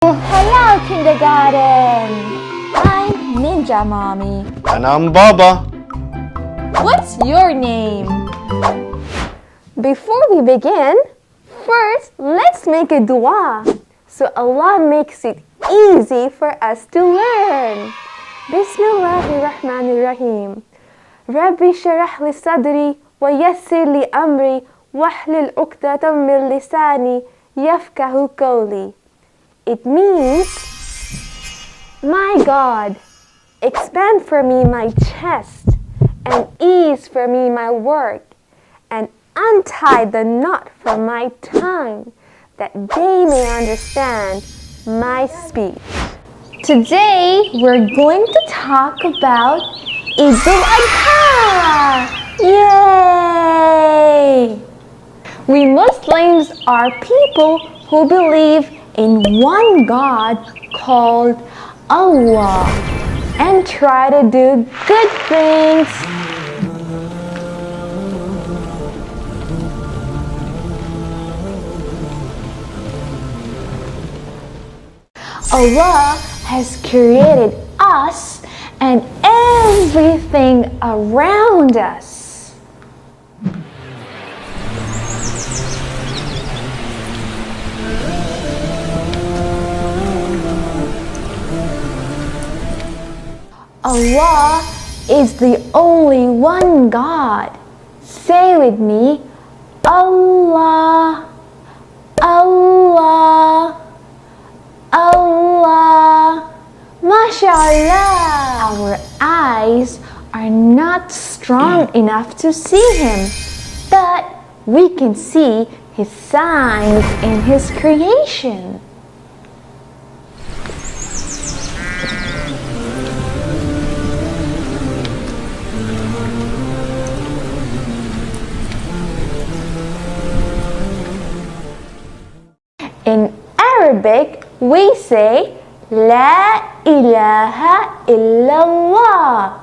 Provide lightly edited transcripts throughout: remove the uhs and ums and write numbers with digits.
Halal Kindergarten. I'm Ninja Mommy. And I'm Baba. What's your name? Before we begin, first let's make a dua so Allah makes it easy for us to learn. Bismillahirrahmanirrahim. Rabbi sharah li sadri wa yassir li amri wahlul uqdatam min lisani yafqahu qawli. It means, my God, expand for me my chest and ease for me my work and untie the knot from my tongue that they may understand my speech. Today we're going to talk about Eid Al Adha. Yay! We Muslims are people who believe in one God called Allah and try to do good things. Allah has created us and everything around us. Allah is the only one God. Say with me, Allah, Allah, Allah. MashaAllah. Our eyes are not strong enough to see Him, but we can see His signs in His creation. In Arabic, we say, La ilaha illallah.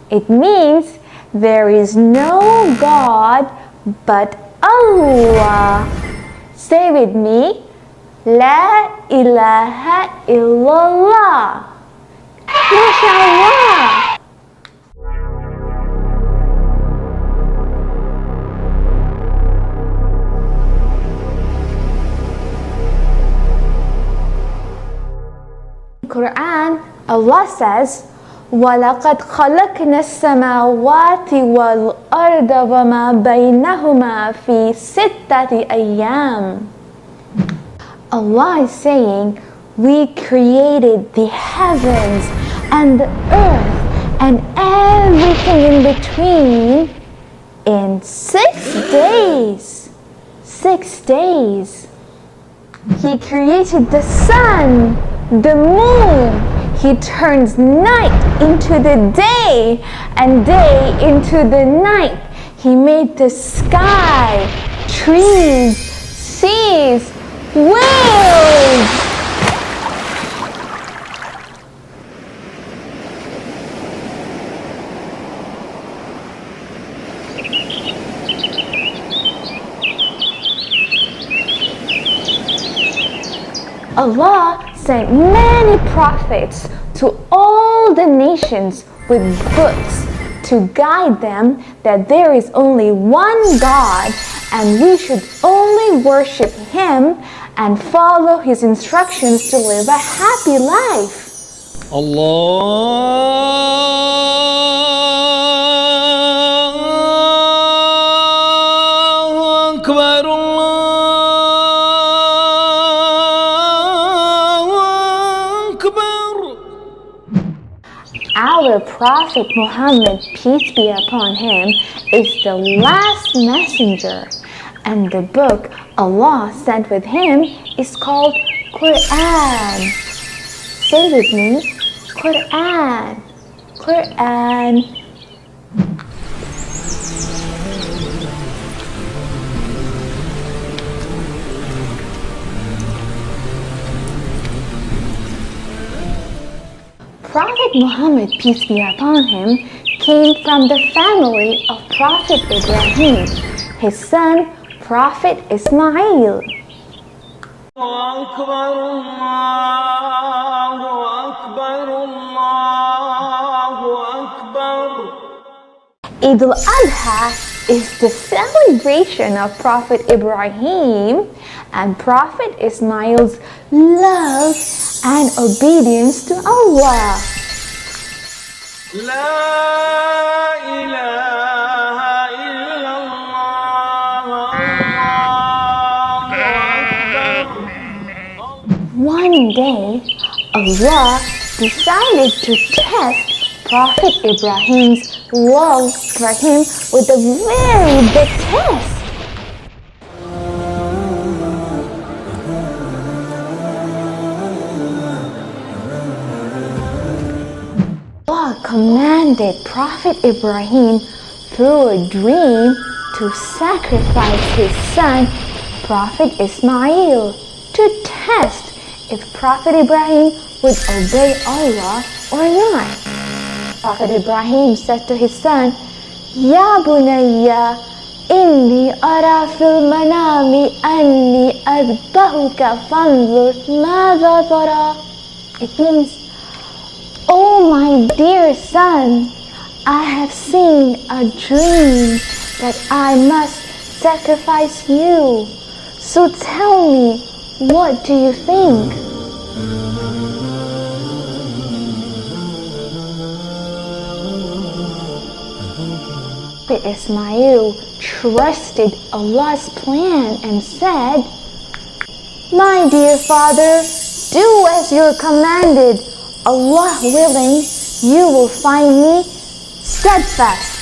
It means there is no God but Allah. Say with me, La ilaha illallah. MashaAllah. Quran, Allah says, وَلَقَدْ خَلَقْنَا السَّمَاوَاتِ وَالْأَرْضَ وَمَا بَيْنَهُمَا فِي سِتَّةِ أَيَّامٍ. Allah is saying, we created the heavens and the earth and everything in between in 6 days. 6 days. He created the sun, the moon. He turns night into the day and day into the night. He made the sky, trees, seas, whales. Allah sent many prophets to all the nations with books to guide them that there is only one God and we should only worship Him and follow His instructions to live a happy life. Allahu Akbar, Our Prophet Muhammad, peace be upon him, is the last messenger, and the book Allah sent with him is called Quran. Say with me, Quran, Quran. Prophet Muhammad, peace be upon him, came from the family of Prophet Ibrahim, his son Prophet Ismail. أكبر الله أكبر الله أكبر. Eid Al Adha is the celebration of Prophet Ibrahim and Prophet Ismail's love and obedience to Allah. لا إله إلا الله الله أكبر. One day, Allah decided to test Prophet Ibrahim's love for him with a very big test. Allah commanded Prophet Ibrahim through a dream to sacrifice his son, Prophet Ismail, to test if Prophet Ibrahim would obey Allah or not. Prophet Ibrahim said to his son, Ya bunayya, inni ara fil manami anni adbahuka fanzur madha tara. It means, oh my dear son, I have seen a dream that I must sacrifice you. So tell me, what do you think? Prophet Ismail trusted Allah's plan and said, My dear father, do as you're commanded. Allah willing, you will find me steadfast.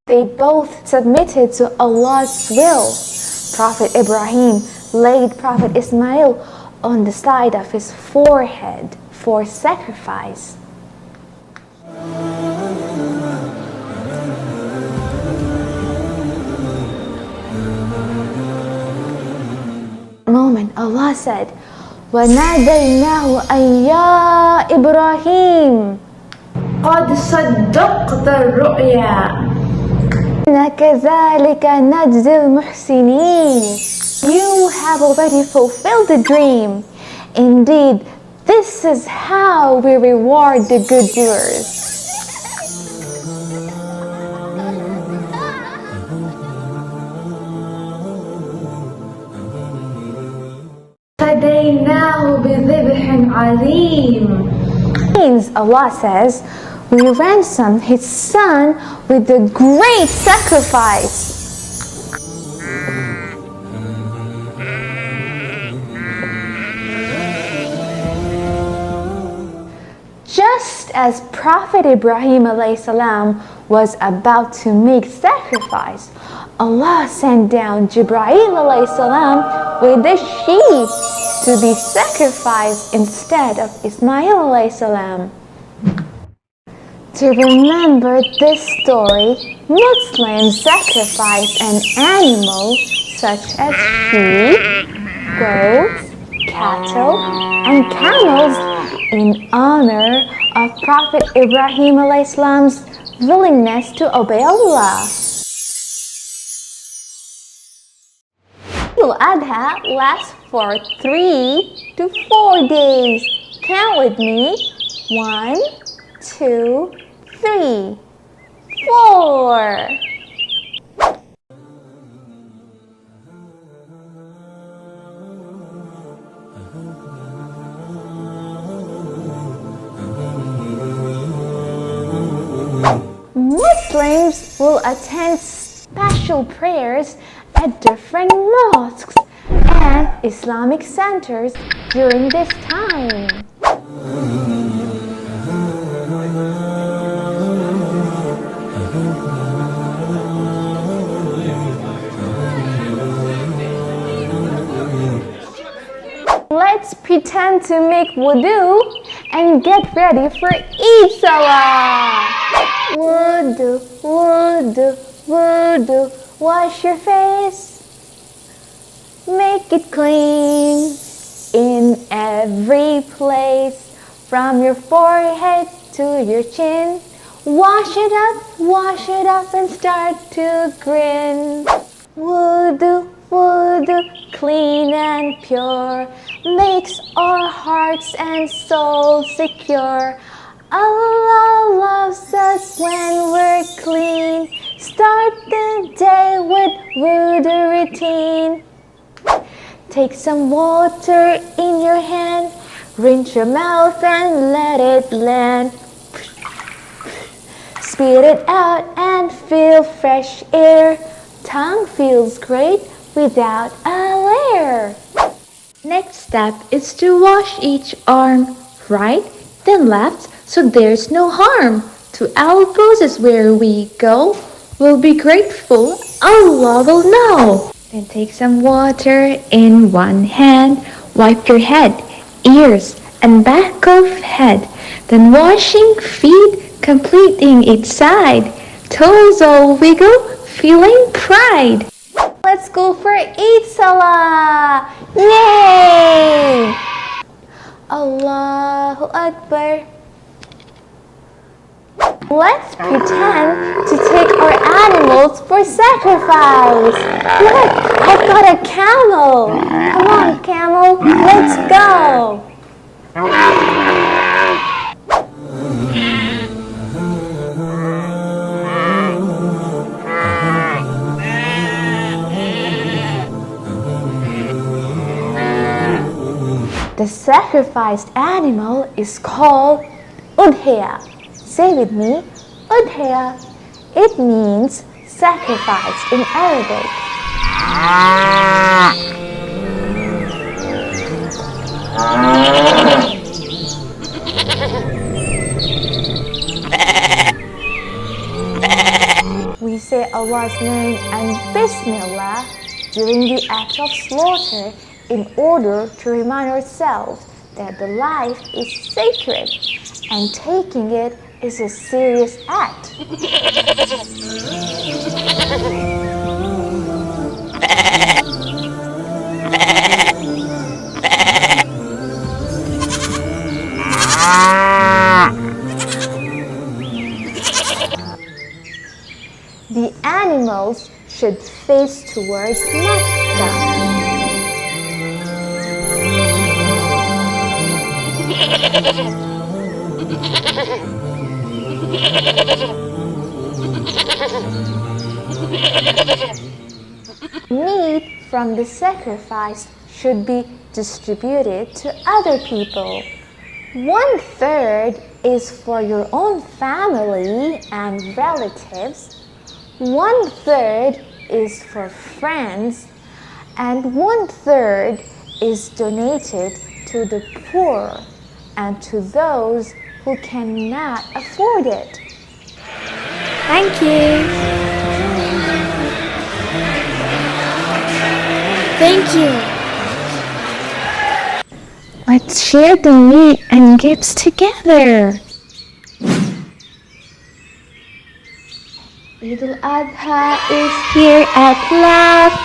They both submitted to Allah's will. Prophet Ibrahim laid Prophet Ismail on the side of his forehead for sacrifice. Moment, Allah said, وَنَادَيْنَاهُ أَن يَا إِبْرَاهِيمُ قَدْ صَدَّقْتَ الرُّؤْيَا كَذَلِكَ نَجْزِي الْمُحْسِنِينَ. You have already fulfilled the dream. Indeed, this is how we reward the good doers. فَدَيْنَاهُ بِذِبْحٍ عَظِيمٍ. Means Allah says, we ransomed his son with a great sacrifice. Just as Prophet Ibrahim ﷺ was about to make sacrifice, Allah sent down Jibreel ﷺ with a sheep to be sacrificed instead of Ismail ﷺ. To remember this story, Muslims sacrifice an animal such as sheep, goats, cattle, and camels in honor of Prophet Ibrahim ﷺ's willingness to obey Allah. Eid Al Adha lasts for 3 to 4 days. Count with me. 1, 2, 3, 4. Muslims will attend special prayers at different mosques and Islamic centers during this time. Let's pretend to make wudu and get ready for Eid Salah. Wudu, wudu, wudu. Wash your face. Make it clean. in every place, from your forehead to your chin. Wash it up and start to grin. Wudu, wudu, clean and pure, makes our hearts and souls secure. Allah loves us when we're clean. Start the day with wudu routine. Take some water in your hand, rinse your mouth and let it land. Spit it out and feel fresh air. Tongue feels great without a layer. Next step is to wash each arm, right, then left, so there's no harm. To elbows is where we go. We'll be grateful, Allah will know. Then take some water in one hand, wipe your head, ears, and back of head. Then washing feet, completing each side. Toes all wiggle, feeling pride. Let's go for Eid Salah! Yay! Allahu Akbar. Let's pretend to take our animals for sacrifice. Look, I've got a camel. Come on, camel, let's go. The sacrificed animal is called Udhiyah. Say with me, Udhiyah. It means sacrifice in Arabic. We say Allah's name and Bismillah during the act of slaughter in order to remind ourselves that the life is sacred and taking it is a serious act. The animals should face towards Mecca. Meat from the sacrifice should be distributed to other people. 1/3 is for your own family and relatives, 1/3 is for friends, and 1/3 is donated to the poor and to those who cannot afford it. Thank you. Thank you. Let's share the meat and gifts together. Eid Al Adha is here at last.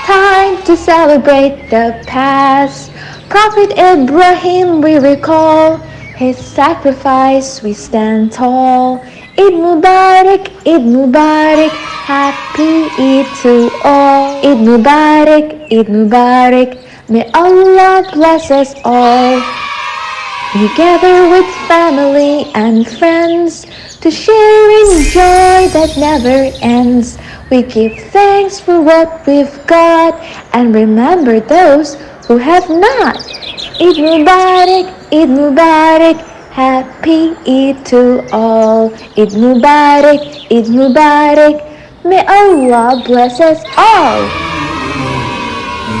Time to celebrate the past. Prophet Ibrahim we recall. His sacrifice we stand tall. Eid Mubarak, Eid Mubarak. Happy Eid to all. Eid Mubarak, Eid Mubarak. May Allah bless us all. We gather with family and friends to share in joy that never ends. We give thanks for what we've got and remember those who have not. Eid Mubarak, Eid Mubarak. Happy Eid to all. Eid Mubarak, Eid Mubarak. May Allah bless us all.